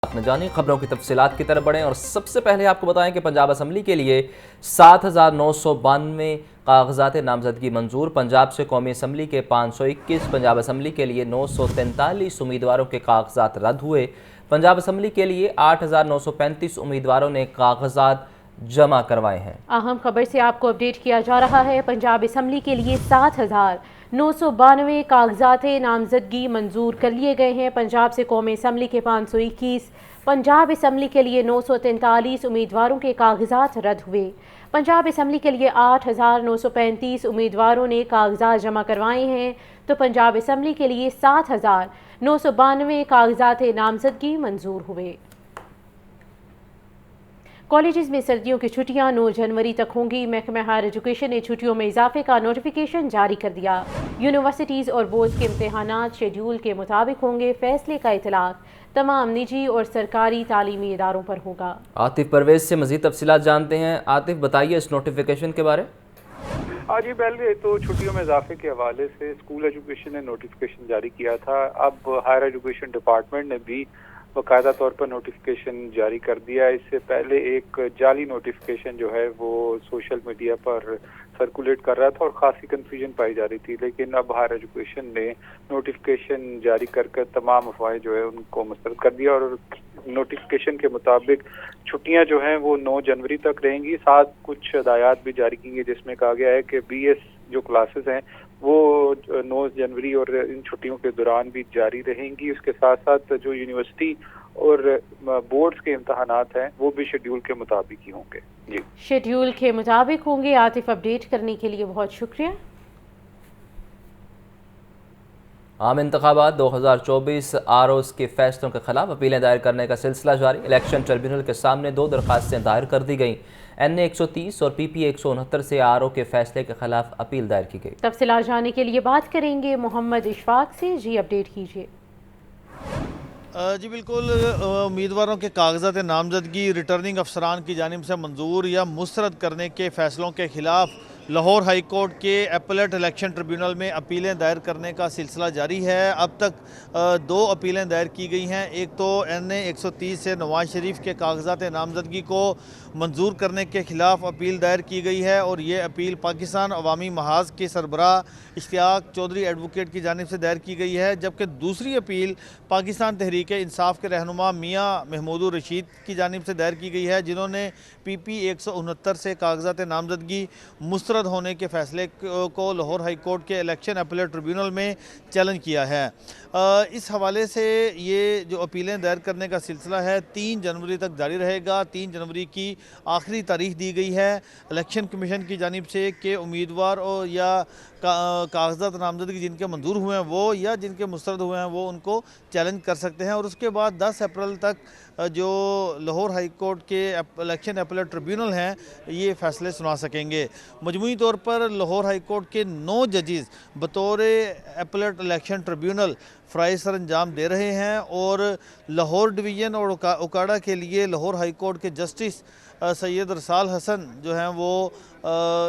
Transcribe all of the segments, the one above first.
آپ نے جانی خبروں کی تفصیلات کی طرف بڑھیں اور سب سے پہلے آپ کو بتائیں کہ پنجاب اسمبلی کے لیے 7,992 کاغذات نامزدگی منظور۔ پنجاب سے قومی اسمبلی کے 521، پنجاب اسمبلی کے لیے 943 امیدواروں کے کاغذات رد ہوئے۔ پنجاب اسمبلی کے لیے 8,935 امیدواروں نے کاغذات جمع کروائے ہیں۔ اہم خبر سے آپ کو اپڈیٹ کیا جا رہا ہے۔ پنجاب اسمبلی کے لیے 7,992 کاغذات نامزدگی منظور کر لیے گئے ہیں۔ پنجاب سے قومی اسمبلی کے 521، پنجاب اسمبلی کے لیے 943 امیدواروں کے کاغذات رد ہوئے۔ پنجاب اسمبلی کے لیے 8,935 امیدواروں نے کاغذات جمع کروائے ہیں تو پنجاب اسمبلی کے لیے 7,992 کاغذات نامزدگی منظور ہوئے۔ کالجز میں سردیوں کی چھٹیاں 9 جنوری تک ہوں گی۔ محکمہ ہائر ایجوکیشن نے چھٹیوں میں اضافے کا نوٹیفیکیشن جاری کر دیا۔ یونیورسٹیز اور بورڈز کے امتحانات شیڈیول کے مطابق ہوں گے۔ فیصلے کا اطلاق تمام نجی اور سرکاری تعلیمی اداروں پر ہوگا۔ عاطف پرویز سے مزید تفصیلات جانتے ہیں۔ عاطف بتائیے اس نوٹیفیکیشن کے بارے۔ جی پہلے تو چھٹیوں میں اضافے کے حوالے سے اسکول ایجوکیشن نے نوٹیفیکیشن جاری کیا تھا۔ اب ہائر ایجوکیشن ڈپارٹمنٹ نے بھی باقاعدہ طور پر نوٹیفیکیشن جاری کر دیا۔ اس سے پہلے ایک جعلی نوٹیفیکیشن جو ہے وہ سوشل میڈیا پر سرکولیٹ کر رہا تھا اور خاصی کنفیوژن پائی جا رہی تھی، لیکن اب ہائر ایجوکیشن نے نوٹیفیکیشن جاری کر تمام افواہیں جو ہے ان کو مسترد کر دیا اور نوٹیفیکیشن کے مطابق چھٹیاں جو ہیں وہ 9 جنوری تک رہیں گی۔ ساتھ کچھ ہدایات بھی جاری کی گئی جس میں کہا گیا ہے کہ بی ایس جو کلاسز ہیں وہ 9 جنوری اور ان چھٹیوں کے دوران بھی جاری رہیں گی۔ اس کے ساتھ ساتھ جو یونیورسٹی اور بورڈز کے امتحانات ہیں وہ بھی شیڈیول کے مطابق ہی ہوں گے۔ جی شیڈیول کے مطابق ہوں گے۔ عاطف اپڈیٹ کرنے کے لیے بہت شکریہ۔ عام انتخابات 2024 آروز کے فیصلوں کے خلاف اپیلیں دائر کرنے کا سلسلہ جاری۔ الیکشن ٹریبیونل کے سامنے 2 درخواستیں دائر کر دی گئیں۔ این اے 130 اور پی پی 169 سے آر او کے فیصلے کے خلاف اپیل دائر کی گئی۔ تفصیلات جاننے کے لیے بات کریں گے محمد اشفاق سے۔ جی اپڈیٹ کیجیے۔ جی بالکل، امیدواروں کے کاغذات نامزدگی ریٹرننگ افسران کی جانب سے منظور یا مسترد کرنے کے فیصلوں کے خلاف لاہور ہائی کورٹ کے ایپلیٹ الیکشن ٹریبیونل میں اپیلیں دائر کرنے کا سلسلہ جاری ہے۔ اب تک 2 اپیلیں دائر کی گئی ہیں۔ ایک تو این اے 130 سے نواز شریف کے کاغذات نامزدگی کو منظور کرنے کے خلاف اپیل دائر کی گئی ہے اور یہ اپیل پاکستان عوامی محاذ کے سربراہ اشتیاق چودھری ایڈوکیٹ کی جانب سے دائر کی گئی ہے، جبکہ دوسری اپیل پاکستان تحریک انصاف کے رہنما میاں محمود الرشید کی جانب سے دائر کی گئی ہے، جنہوں نے پی پی 169 سے کاغذات نامزدگی مسترد ہونے کے فیصلے کو لاہور ہائی کورٹ کے الیکشن اپیلیٹ ٹریبیونل میں چیلنج کیا ہے۔ اس حوالے سے یہ جو اپیلیں دائر کرنے کا سلسلہ ہے 3 جنوری تک جاری رہے گا۔ 3 جنوری کی آخری تاریخ دی گئی ہے الیکشن کمیشن کی جانب سے کہ امیدوار یا کاغذات نامزدگی جن کے منظور ہوئے ہیں وہ یا جن کے مسترد ہوئے ہیں وہ ان کو چیلنج کر سکتے ہیں، اور اس کے بعد 10 اپریل تک جو لاہور ہائی کورٹ کے الیکشن اپیلیٹ ٹریبیونل ہیں یہ فیصلے سنا سکیں گے۔ مجموعی طور پر لاہور ہائی کورٹ کے 9 ججز بطور اپیلیٹ الیکشن ٹریبیونل فرائض سر انجام دے رہے ہیں، اور لاہور ڈویژن اور اوکاڑا کے لیے لاہور ہائی کورٹ کے جسٹس سید رسال حسن جو ہیں وہ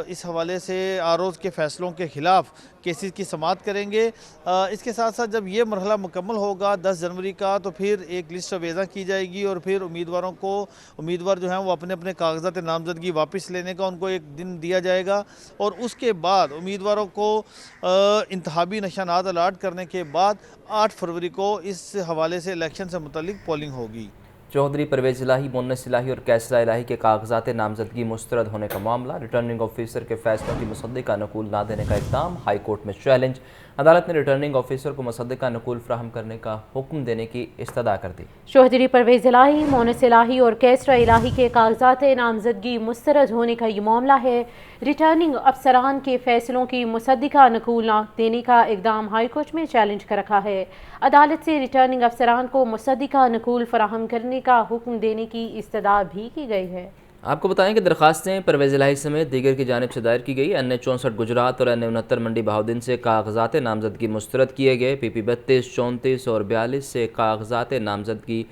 اس حوالے سے آروز کے فیصلوں کے خلاف کیسز کی سماعت کریں گے۔ اس کے ساتھ ساتھ جب یہ مرحلہ مکمل ہوگا 10 جنوری کا تو پھر ایک لسٹ ویزا کی جائے گی اور پھر امیدوار جو ہیں وہ اپنے اپنے کاغذات نامزدگی واپس لینے کا ان کو ایک دن دیا جائے گا، اور اس کے بعد امیدواروں کو انتخابی نشانات الاٹ کرنے کے بعد 8 فروری کو اس حوالے سے الیکشن سے متعلق پولنگ ہوگی۔ چودھری پرویز الہی، مونس الہی اور کیسرا الہی کے کاغذات نامزدگی مسترد ہونے کا معاملہ۔ ریٹرننگ آفیسر کے فیصلوں کی مصدقہ نقول نہ دینے کا اقدام، ہائی کورٹ میں چیلنج۔ عدالت نے ریٹرننگ آفیسر کو مصدقہ نقول فراہم کرنے کا حکم دینے کی استدعا کر دی۔ چودھری پرویز الہی، مونس الہی اور کیسرا الہی کے کاغذات نامزدگی مسترد ہونے کا یہ معاملہ ہے۔ ریٹرننگ افسران کے فیصلوں کی مصدقہ نقول نہ دینے کا اقدام ہائی کورٹ میں چیلنج کر رکھا ہے۔ عدالت سے ریٹرننگ افسران کو مصدقہ نقول فراہم کرنے کا حکم دینے کی استدعا بھی کی گئی ہے۔ آپ کو بتائیں کہ درخواستیں پرویز الہی سمیت دیگر کی جانب سے دائر کی گئی۔ این اے 64 گجرات اور این اے 69 منڈی بہاؤدین سے کاغذات نامزدگی مسترد کیے گئے۔ پی پی 32، 34 اور 42 سے کاغذات نامزدگی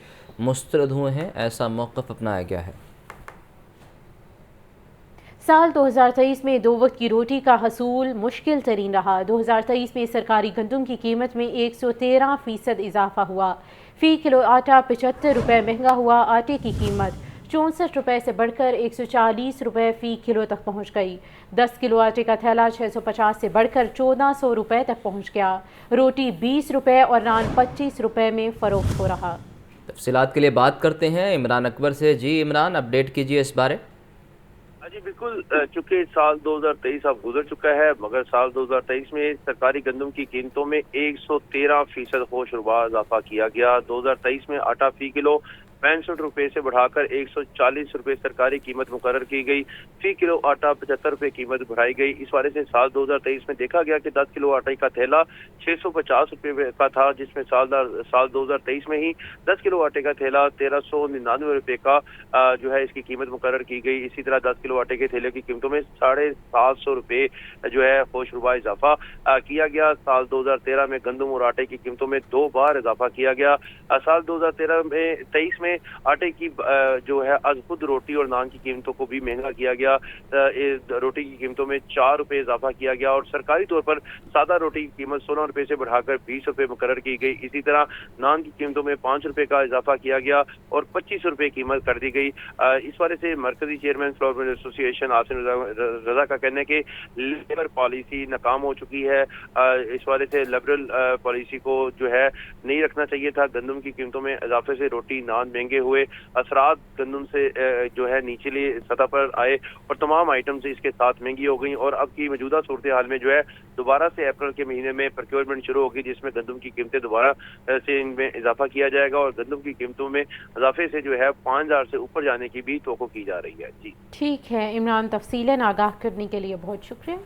مسترد ہوئے ہیں، ایسا موقف اپنایا گیا ہے۔ سال 2023 میں 2 وقت کی روٹی کا حصول مشکل ترین رہا۔ 2023 میں سرکاری گندم کی قیمت میں 113% اضافہ ہوا۔ फी किलो आटा 75 रुपये महंगा हुआ। आटे की कीमत 64 रुपये से बढ़कर 140 रुपये फ़ी किलो तक पहुँच गई। 10 किलो आटे का थैला 650 से बढ़कर 1400 रुपये तक पहुँच गया। रोटी 20 रुपये और नान 25 रुपये में फ़रोख्त हो रहा। तफसीलात के लिए बात करते हैं इमरान अकबर से। जी इमरान, अपडेट कीजिए इस बारे। जी बिल्कुल, चूंकि साल 2023 अब गुजर चुका है, मगर साल 2023 में सरकारी गंदम की कीमतों में 113% होशरुबा इजाफा किया गया। 2023 में आटा फी किलो 65 रुपये से बढ़ाकर 140 रुपये सरकारी कीमत मुकर्रर की गई। फी किलो आटा 75 रुपये कीमत बढ़ाई गई। इस बारे से साल 2023 में देखा गया कि 10 किलो आटे का थैला 650 रुपये का था, जिसमें साल 2023 में ही 10 किलो आटे का थैला 1399 रुपये का जो है इसकी कीमत मुकर्रर की गई। इसी तरह 10 किलो आटे के थैले की कीमतों में 750 रुपये जो है होशरुबा इजाफा किया गया। साल 2013 में गंदम और आटे की कीमतों में 2 बार इजाफा किया गया। साल 2023 में आटे की जो है आज खुद रोटी और नान की कीमतों को भी महंगा किया गया। रोटी की कीमतों में 4 रुपये इजाफा किया गया और सरकारी तौर पर सादा रोटी की कीमत 16 रुपये से बढ़ाकर 20 रुपये मुकर्रर की गई। इसी तरह नान की कीमतों में 5 रुपये का इजाफा किया गया और 25 रुपये कीमत कर दी गई। इस बारे से मरकजी chairman flour mill association Asim Raza का कहना है कि लेबर पॉलिसी नाकाम हो चुकी है। इस बारे से लिबरल पॉलिसी को जो है नहीं रखना चाहिए था। गंदम की कीमतों में इजाफे से रोटी नान महंगे हुए, असरात गंदम से जो है निचली सतह पर आए और तमाम आइटम्स इसके साथ महंगी हो गई। और अब की मौजूदा सूरत हाल में जो है दोबारा से अप्रैल के महीने में प्रोक्योरमेंट शुरू होगी, जिसमें गंदम की कीमतें दोबारा से इनमें इजाफा किया जाएगा और गंदम की कीमतों में इजाफे से जो है 5000 से ऊपर जाने की भी तवक्को की जा रही है। जी ठीक है इमरान, तफसीलन आगाह करने के लिए बहुत शुक्रिया।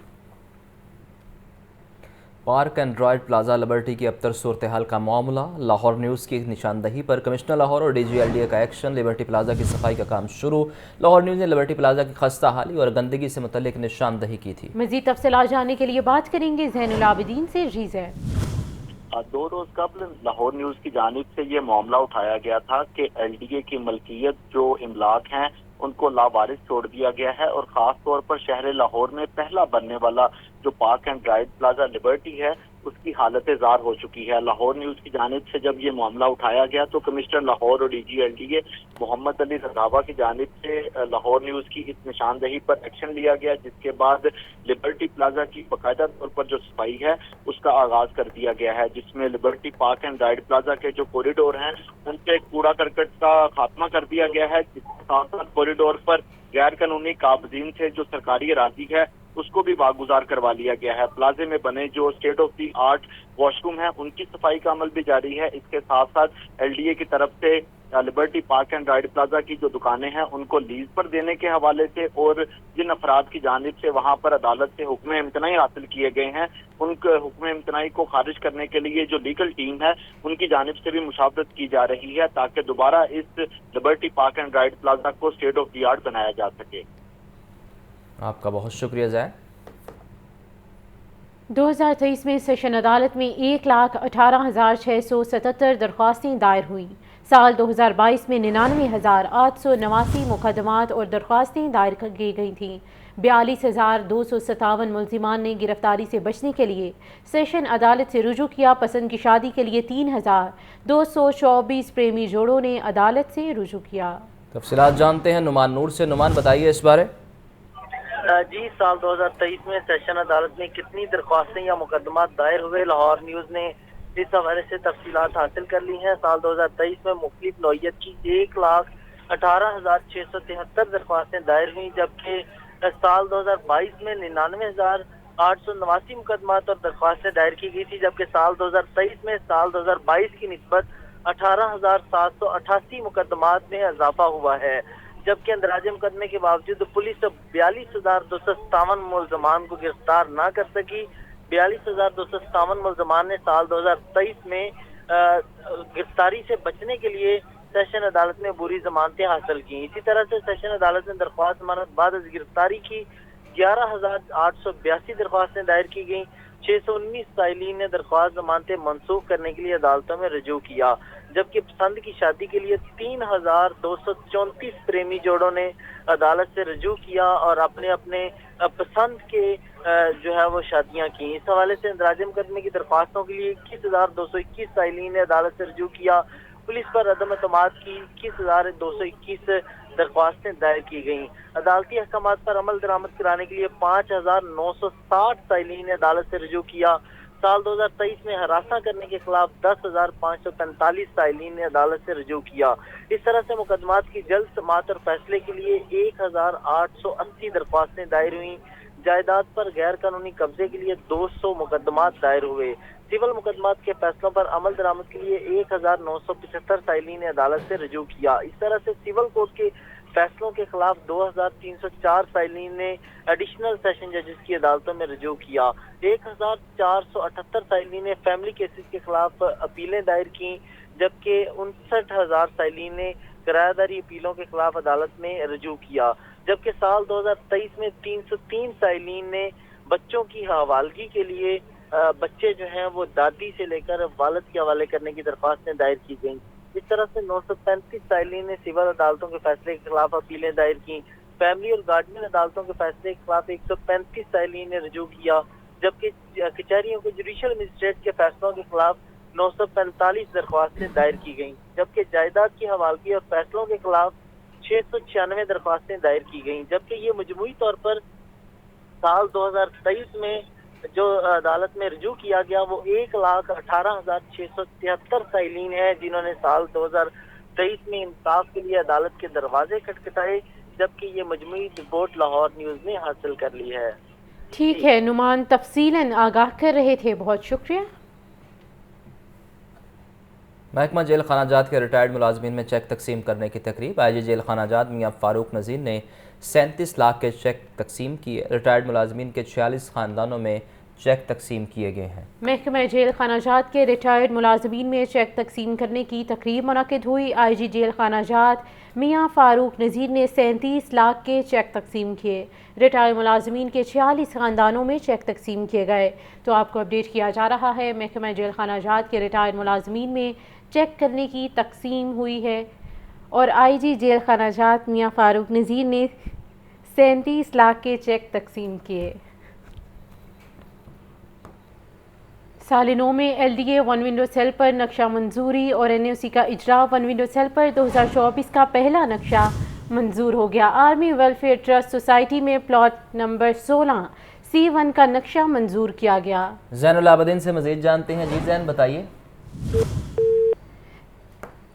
पार्क एंड्रॉयड प्लाजा लिबर्टी की अबतर सूरत हाल का मामला। लाहौर न्यूज़ की निशानदही पर कमिश्नर लाहौर और DGLDA का एक्शन। लिबर्टी प्लाजा की सफाई का काम शुरू। लाहौर न्यूज़ ने लिबर्टी प्लाजा की खस्ता हाली और गंदगी से मुतल्लिक निशानदही की थी। मज़ीद तफसीलात जानने के लिए बात करेंगे ज़ैनुल आबिदीन से। जी ज़ैन, 2 रोज कबल लाहौर न्यूज की जानिब से ये मामला उठाया गया था कि LDA की मलकियत जो इमलाक हैं उनको लावारिस छोड़ दिया गया है और खास तौर पर शहर लाहौर में पहला बनने वाला जो park and ride plaza liberty है उसकी हालत ज़ार हो चुकी है। लाहौर न्यूज़ की जानिब से जब ये मामला उठाया गया तो कमिश्नर लाहौर और DGLDA मोहम्मद अली रंधावा की जानिब से लाहौर न्यूज़ की इस निशानदही पर एक्शन लिया गया, जिसके बाद लिबर्टी प्लाजा की बाकायदा तौर पर जो सफाई है उसका आगाज कर दिया गया है, जिसमें liberty park and ride plaza के जो कॉरिडोर हैं उनके कूड़ा करकट का खात्मा कर दिया गया है। जिसके साथ साथ कॉरिडोर पर गैर कानूनी काबजीन से जो सरकारी अराजी है उसको भी वागुजार करवा लिया गया है। प्लाजे में बने जो state of the art washroom है उनकी सफाई का अमल भी जारी है। इसके साथ साथ LDA की तरफ से liberty park and ride plaza की जो दुकानें हैं उनको लीज पर देने के हवाले से और जिन अफराद की जानिब से वहां पर अदालत से हुक्म इम्तनाई हासिल किए गए हैं उनके हुक्म इम्तनाई को खारिज करने के लिए जो लीगल टीम है उनकी जानिब से भी मुशावरत की जा रही है ताकि दोबारा इस liberty park and ride plaza को स्टेट ऑफ दी आर्ट बनाया जा सके। आपका बहुत शुक्रिया ज़ैन। 2023 में सेशन अदालत में 1,18,677 दरख्वास्तें दायर हुई। साल 2022 में 99,889 मुकदमात और दरख्वास्तें दायर की गई थीं। 42,257 मुल्जिमान ने गिरफ्तारी से बचने के लिए सेशन अदालत से रुजू किया। पसंद की शादी के लिए 3,224 प्रेमी जोड़ों ने अदालत से रुजू किया। तफसीलात जानते हैं नुमान नूर से। नुमान, बताइए इस बारे। जी, साल 2023 में सेशन अदालत में कितनी दरख्वास्तें या मुकदमा दायर हुए, लाहौर न्यूज़ ने इस हवाले से तफसीलात हासिल कर ली हैं। साल 2023 में मुख्तलिफ नौइयत की 1,18,673 दरख्वास्तें दायर हुई, जबकि साल 2022 में 99,889 मुकदमात और दरख्वास्तें दायर की गई थी, जबकि साल 2023 में साल 2022 की निस्बत 18,788 मुकदमात में इजाफा हुआ है। जबकि अंदराज मुकदमे के बावजूद पुलिस 42,257 मुल्जमान को गिरफ्तार न कर सकी। 42,257 मुल्जमान ने साल 2023 में गिरफ्तारी से बचने के लिए सेशन अदालत में बुरी जमानतें हासिल की। इसी तरह से सेशन अदालत में दरख्वास्त जमानत बाद गिरफ्तारी की 11,882 दरख्वास्तें दायर की गई। 619 साइलीन ने दरख्वास्त जमानतें मनसूख करने के लिए अदालतों में रजू किया, जबकि पसंद की शादी के लिए 3,234 प्रेमी जोड़ों ने अदालत से रजू किया और अपने अपने पसंद के जो है वो शादियां की। इस हवाले से अंदराज मुकदमे की दरख्वास्तों के लिए 21,221 साइलीन ने अदालत से रजू किया पुलिस पर अदम एतमाद की 21,221 दरख्वास्तें दायर की गईं। अदालती अहकामात पर अमल दरामद कराने के लिए 5,960 साइलीन ने अदालत से रुजू किया। साल 2023 में हरासा करने के खिलाफ 10,545 साइलीन ने अदालत से रुजू किया। इस तरह से मुकदमात की जल्द समाअत और फैसले के लिए 1,880 दरख्वास्तें दायर हुई। जायदाद पर गैर कानूनी कब्जे के लिए 200 मुकदमात दायर हुए। सिविल मुकदमात के फैसलों पर अमल दरामद के लिए 1,975 साइलीन ने अदालत से रुजू किया। इस तरह से सिविल कोर्ट के फैसलों के खिलाफ 2,304 साइलीन ने एडिशनल सेशन जजेस की अदालतों में रुजू किया। 1,478 साइलीन ने फैमिली केसेस के खिलाफ अपीलें दायर की, जबकि 59,000 साइलीन ने किरायादारी अपीलों के खिलाफ अदालत में रुजू किया। जबकि साल 2023 में 303 साइलीन ने बच्चों की हवालगी के लिए बच्चे जो हैं वो दादी से लेकर वालिद के हवाले करने की दरख्वास्तें दायर की गईं। इस तरह से 935 साइलीन ने सिविल अदालतों के फैसले के खिलाफ अपीलें दायर की। फैमिली और गार्डियन अदालतों के फैसले के खिलाफ 135 साइलीन ने रुजू किया, जबकि कचहरियों के जुडिशल मजिस्ट्रेट के फैसलों के खिलाफ 945 दरख्वास्तें दायर की गईं। जबकि जायदाद की हवालगी और फैसलों के खिलाफ 696 दरख्वास्तें दायर की गईं। जबकि ये मजमूई तौर पर साल 2023 में जो अदालत में रुजू किया गया वो 1,18,673 साइलीन है, जिन्होंने साल 2023 में इंसाफ के लिए अदालत के दरवाजे खटखटाए, जबकि ये मजमूई रिपोर्ट लाहौर न्यूज़ ने हासिल कर ली है। ठीक है नुमान, तफसीलन आगाह कर रहे थे, बहुत शुक्रिया। महकमा जेल खानाजात के रिटायर्ड मुलाजमीन में चेक तकसीम करने की तकरीब। आईजी जेल खानाजात मियां फारूक नज़ीर ने 37 लाख के चेक तकसीम किए। रिटायर्ड मुलाजमीन के 46 ख़ानदानों में चेक तकसीम किए गए हैं। महकमा जेल खानाजात के रिटायर्ड मुलाजमीन में चेक तकसीम करने की तकरीब मुनक़िद हुई। आईजी जेल खानाजात मियां फारूक नज़ीर ने 37 लाख के चेक तकसीम किए। रिटायर्ड मुलाजमीन के 46 ख़ानदानों में चेक तकसीम किए गए। तो आपको अपडेट किया जा रहा है, महकमा जेल खानाजात के रिटायर्ड मुलाजमीन में चेक करने की तकसीम हुई है और आईजी जेल खानाजात मियां फारूक नज़ीर ने 37 लाख के चेक तकसीम किए। साल 9 में LDA 1 विंडो सेल पर नक्शा मंजूरी और NOC का इजरा। 1 विंडो सेल पर 2024 का पहला नक्शा मंजूर हो गया। आर्मी वेलफेयर ट्रस्ट सोसाइटी में प्लॉट नंबर 16 C1 का नक्शा मंजूर किया गया। ज़ैनुल आबदीन से मज़ीद जानते हैं। जी ज़ैन, बताइए।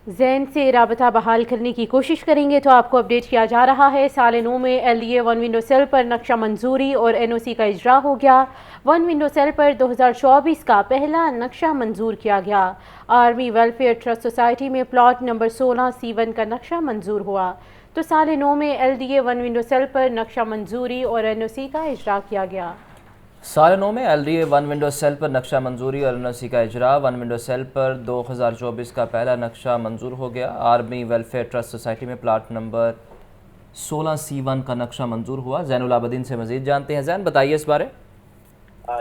ज़ैन से राबता बहाल करने की कोशिश करेंगे तो आपको अपडेट किया जा रहा है। साल 9 में LDA 1 विंडो सेल पर नक्शा मंजूरी और NOC का इजरा हो गया। 1 विंडो सेल पर 2024 का पहला नक्शा मंजूर किया गया। आर्मी वेलफेयर ट्रस्ट सोसाइटी में प्लॉट नंबर 16 C1 का नक्शा मंजूर हुआ। तो साल 9 में LDA 1 विंडो सेल पर नक्शा मंजूरी और NOC का इजरा किया गया। साल 9 में LDA 1 विंडो सेल पर नक्शा मंजूरी और NOC का इजरा। 1 विंडो सेल पर 2024 का पहला नक्शा मंजूर हो गया। आर्मी वेलफेयर ट्रस्ट सोसाइटी में प्लाट नंबर 16 C1 का नक्शा मंजूर हुआ। ज़ैनुल आबदीन से मज़ीद जानते हैं। ज़ैन, बताइए इस बारे।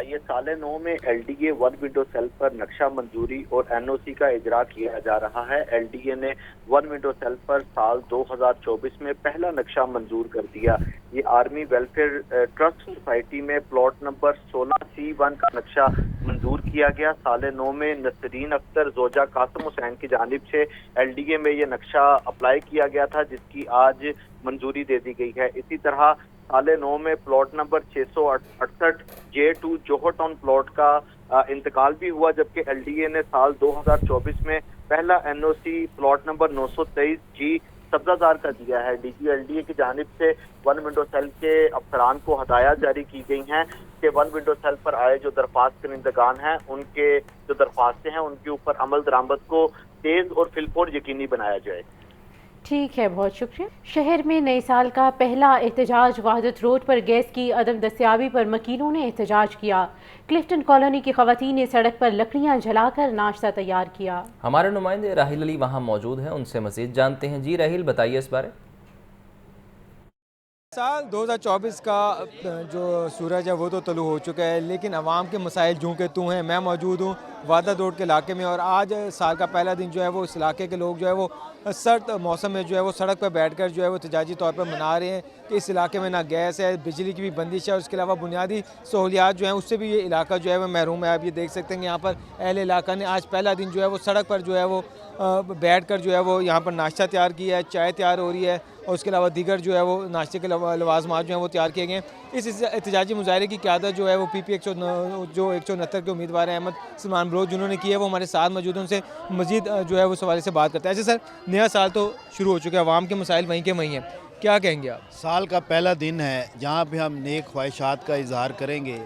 ये साल 9 में LDA 1 विंडो सेल पर नक्शा मंजूरी और NOC का इजरा किया जा रहा है। LDA ने 1 विंडो सेल पर साल 2024 में पहला नक्शा मंजूर कर दिया। ये आर्मी वेलफेयर ट्रस्ट सोसाइटी में प्लॉट नंबर 16 C1 का नक्शा मंजूर किया गया। साल 9 में नसरीन अख्तर जोजा कासिम हुसैन की जानिब से LDA में ये नक्शा अप्लाई किया गया था, जिसकी आज मंजूरी दे दी गई है। इसी तरह साल 9 में प्लॉट नंबर 668 J2 जोहर टाउन प्लॉट का इंतकाल भी हुआ, जबकि LDA ने साल 2024 में पहला NOC प्लॉट नंबर 923 G सब्जादार का दिया है। DG LDA की जानिब से 1 विंडो सेल के अफसरान को हदायत जारी की गई हैं कि 1 विंडो सेल पर आए जो दरख्वास्त करंदगान हैं उनके जो दरख्वास्तें हैं उनके ऊपर अमल दरामद को तेज और फिलफोर यकीनी बनाया जाए। ठीक है, बहुत शुक्रिया। शहर में नए साल का पहला एहतजाज वहादत रोड पर गैस की अदम दस्तियाबी पर मकीनों ने एहतजाज किया। क्लिफ्टन कॉलोनी की खवातीन ने सड़क पर लकड़ियां जलाकर नाश्ता तैयार किया। हमारे नुमाइंदे राहिल अली वहाँ मौजूद हैं, उनसे मज़ीद जानते हैं। जी राहिल, बताइए इस बारे। साल 2024 का जो सूरज है वो तो तलू हो चुका है, लेकिन अवाम के मसाइल जूं के तू हैं। मैं मौजूद हूँ वहादत रोड के इलाके में और आज साल का पहला दिन जो है वो इस इलाके के लोग जो है वो सर्द मौसम में जो है वो सड़क पर बैठकर जो है वो एहतजाजी तौर पर मना रहे हैं कि इस इलाके में ना गैस है, बिजली की भी बंदिश है और उसके अलावा बुनियादी सहूलियात जो हैं उससे भी ये इलाका जो है वो महरूम है। आप ये देख सकते हैं कि यहाँ पर अहले इलाका ने आज पहला दिन जो है वो सड़क पर जो है वो बैठ कर जो है वो यहाँ पर नाश्ता तैयार किया है, चाय तैयार हो रही है और उसके अलावा दीगर जो है वो नाश्ते के लवाजमात जो हैं वो तैयार किए गए हैं। इस एहतजाजी मुजाहरे की क़यादत जो है वो PP 169 के उम्मीदवार अहमद सलमान बलोच जिन्होंने की है, वो हमारे साथ मौजूद हैं। उनसे मज़ीद जो है वो सवाल से बात करते हैं। ऐसे सर, नया साल तो शुरू हो चुका है, अवाम के मसाइल वहीं के वहीं हैं, क्या कहेंगे आप? साल का पहला दिन है जहाँ पे हम नेक ख्वाहिशात का इजहार करेंगे।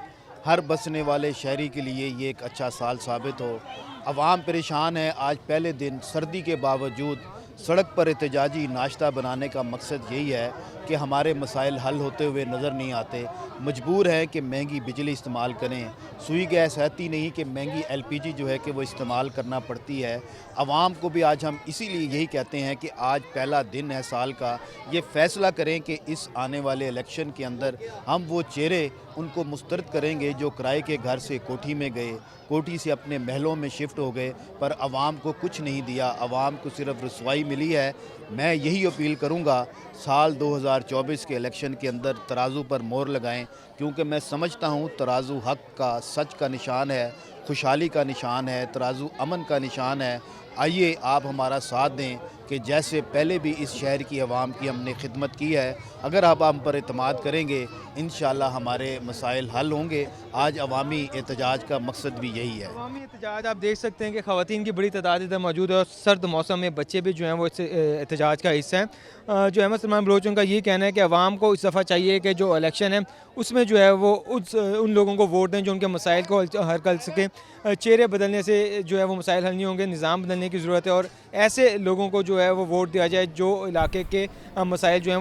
हर बसने वाले शहरी के लिए ये एक अच्छा साल साबित हो। अवाम परेशान है। आज पहले दिन सर्दी के बावजूद सड़क पर एहतजाजी नाश्ता बनाने का मकसद यही है कि हमारे मसाइल हल होते हुए नज़र नहीं आते। मजबूर हैं कि महंगी बिजली इस्तेमाल करें, सुई गैस रहती नहीं कि महंगी LPG जो है कि वो इस्तेमाल करना पड़ती है। आवाम को भी आज हम इसीलिए यही कहते हैं कि आज पहला दिन है साल का, ये फ़ैसला करें कि इस आने वाले इलेक्शन के अंदर हम वो चेहरे उनको मुस्तरद करेंगे जो किराए के घर से कोठी में गए, कोठी से अपने महलों में शिफ्ट हो गए, पर आवाम को कुछ नहीं दिया, आवाम को सिर्फ रसवाई मिली है। मैं यही अपील करूंगा, साल 2024 के इलेक्शन के अंदर तराजू पर मोहर लगाएं, क्योंकि मैं समझता हूं तराजू हक का, सच का निशान है, खुशहाली का निशान है, तराजू अमन का निशान है। आइए आप हमारा साथ दें कि जैसे पहले भी इस शहर की आवाम की हमने खिदमत की है, अगर आप हम पर एतमाद करेंगे इंशाअल्लाह हमारे मसाइल हल होंगे। आज अवामी एहतजाज का मकसद भी यही है। अवामी एहतजाज आप देख सकते हैं कि ख़वातीन की बड़ी तादाद इधर मौजूद है और सर्द मौसम में बच्चे भी जो हैं वो इस एहतजाज का हिस्सा हैं। जो अहमद सलमान बलोच उनका ये कहना है कि अवाम को इस दफ़ा चाहिए कि जो इलेक्शन है उसमें जो है वो उन लोगों को वोट दें जो उनके मसाइल को हल कर सकें। चेहरे बदलने से जो है वो मसाइल हल नहीं होंगे, निज़ाम बदलने की ज़रूरत है और ऐसे लोगों को जो है वो वोट दिया जाए जो इलाके के मसाइल जो हैं वो